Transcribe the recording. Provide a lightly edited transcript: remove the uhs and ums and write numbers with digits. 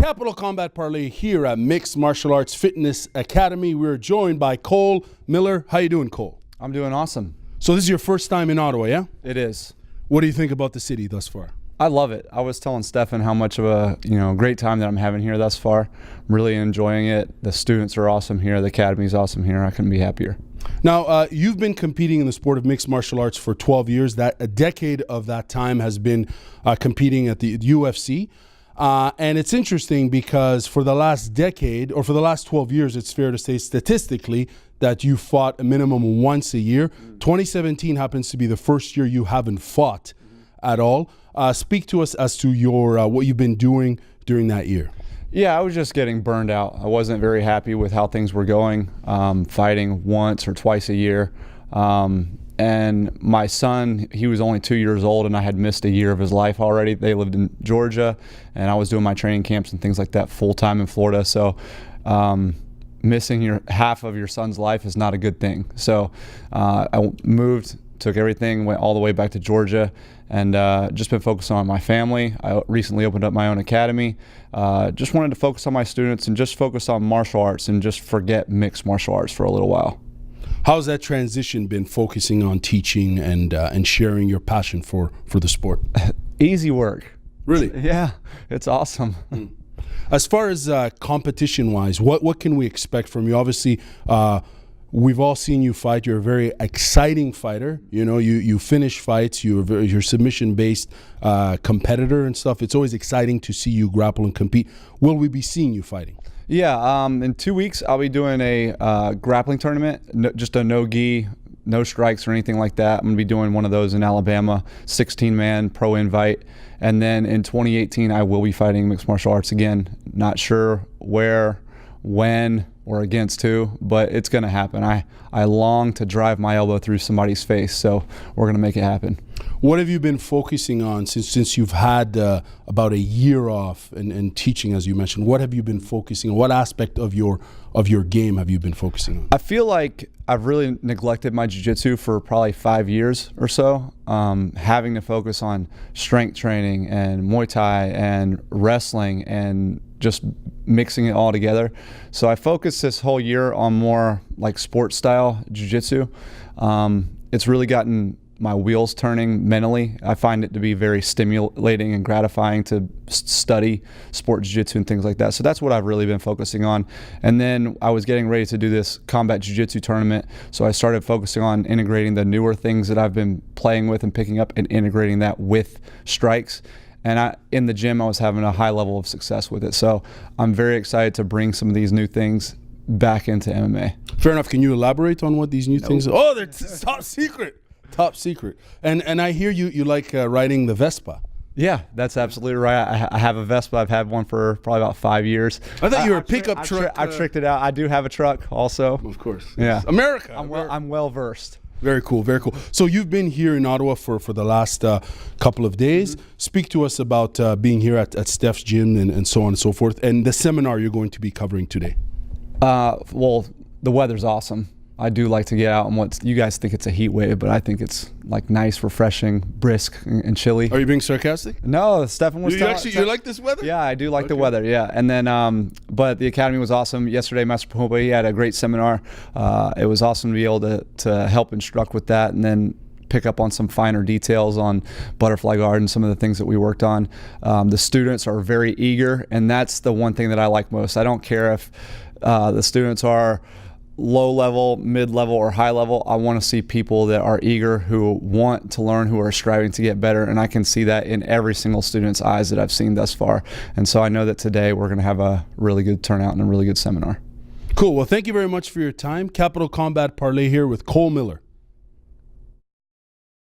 Capital Combat Parley here at Mixed Martial Arts Fitness Academy. We're joined by Cole Miller. How you doing, Cole? I'm doing awesome. So this is your first time in Ottawa, yeah? It is. What do you think about the city thus far? I love it. I was telling Stephane how much of a great time that I'm having here thus far. I'm really enjoying it. The students are awesome here. The academy's awesome here. I couldn't be happier. Now, you've been competing in the sport of mixed martial arts for 12 years. A decade of that time has been competing at the UFC. And it's interesting because for the last decade, or for the last 12 years, it's fair to say statistically that you fought a minimum once a year. 2017 happens to be the first year you haven't fought at all. Speak to us as to your what you've been doing during that year. Yeah, I was just getting burned out. I wasn't very happy with how things were going, fighting once or twice a year. And my son, he was only 2 years old, and I had missed a year of his life already. They lived in Georgia, and I was doing my training camps and things like that full-time in Florida. So missing half of your son's life is not a good thing. So I moved, took everything, went all the way back to Georgia, and just been focused on my family. I recently opened up my own academy. Just wanted to focus on my students and just focus on martial arts and just forget mixed martial arts for a little while. How's that transition been, focusing on teaching and sharing your passion for the sport? Easy work. Really? Yeah, it's awesome. As far as competition-wise, what can we expect from you? Obviously, we've all seen you fight. You're a very exciting fighter. You know, you finish fights. You're submission-based competitor and stuff. It's always exciting to see you grapple and compete. Will we be seeing you fighting? Yeah, in 2 weeks I'll be doing a grappling tournament, just a no-gi, no strikes or anything like that. I'm going to be doing one of those in Alabama, 16-man pro invite. And then in 2018 I will be fighting mixed martial arts again. Not sure where, when, or against who, but it's going to happen. I long to drive my elbow through somebody's face, so we're going to make it happen. What have you been focusing on since you've had about a year off and teaching, as you mentioned? What have you been focusing on? What aspect of your game have you been focusing on? I feel like I've really neglected my jiu-jitsu for probably 5 years or so, having to focus on strength training and Muay Thai and wrestling and just mixing it all together. So I focused this whole year on more like sports style jiu-jitsu. It's really gotten my wheels turning mentally. I find it to be very stimulating and gratifying to study sport jiu-jitsu and things like that. So that's what I've really been focusing on. And then I was getting ready to do this combat jiu-jitsu tournament, so I started focusing on integrating the newer things that I've been playing with and picking up and integrating that with strikes. And in the gym, I was having a high level of success with it. So I'm very excited to bring some of these new things back into MMA. Fair enough. Can you elaborate on what these new things are? Oh, they're top secret. Top secret. And I hear you like riding the Vespa. Yeah, that's absolutely right. I have a Vespa. I've had one for probably about 5 years. I thought you were a pickup truck. I tricked it out. I do have a truck also. Of course. Yeah. America. I'm well versed. Very cool, very cool. So you've been here in Ottawa for the last couple of days. Speak to us about being here at Steph's gym and so on and so forth, and the seminar you're going to be covering today. Well, the weather's awesome. I do like to get out on what you guys think it's a heat wave, but I think it's like nice, refreshing, brisk, and chilly. Are you being sarcastic? No, Stephane was you like this weather? Yeah, I do like the weather, yeah. And then, but the academy was awesome. Yesterday, Master Parrumpa, he had a great seminar. It was awesome to be able to help instruct with that and then pick up on some finer details on butterfly guard and some of the things that we worked on. The students are very eager, and that's the one thing that I like most. I don't care if the students are low level, mid level, or high level. I want to see people that are eager, who want to learn, who are striving to get better, and I can see that in every single student's eyes that I've seen thus far. And so I know that today we're going to have a really good turnout and a really good seminar. Cool. Well, thank you very much for your time. Capital Combat Parley here with Cole Miller.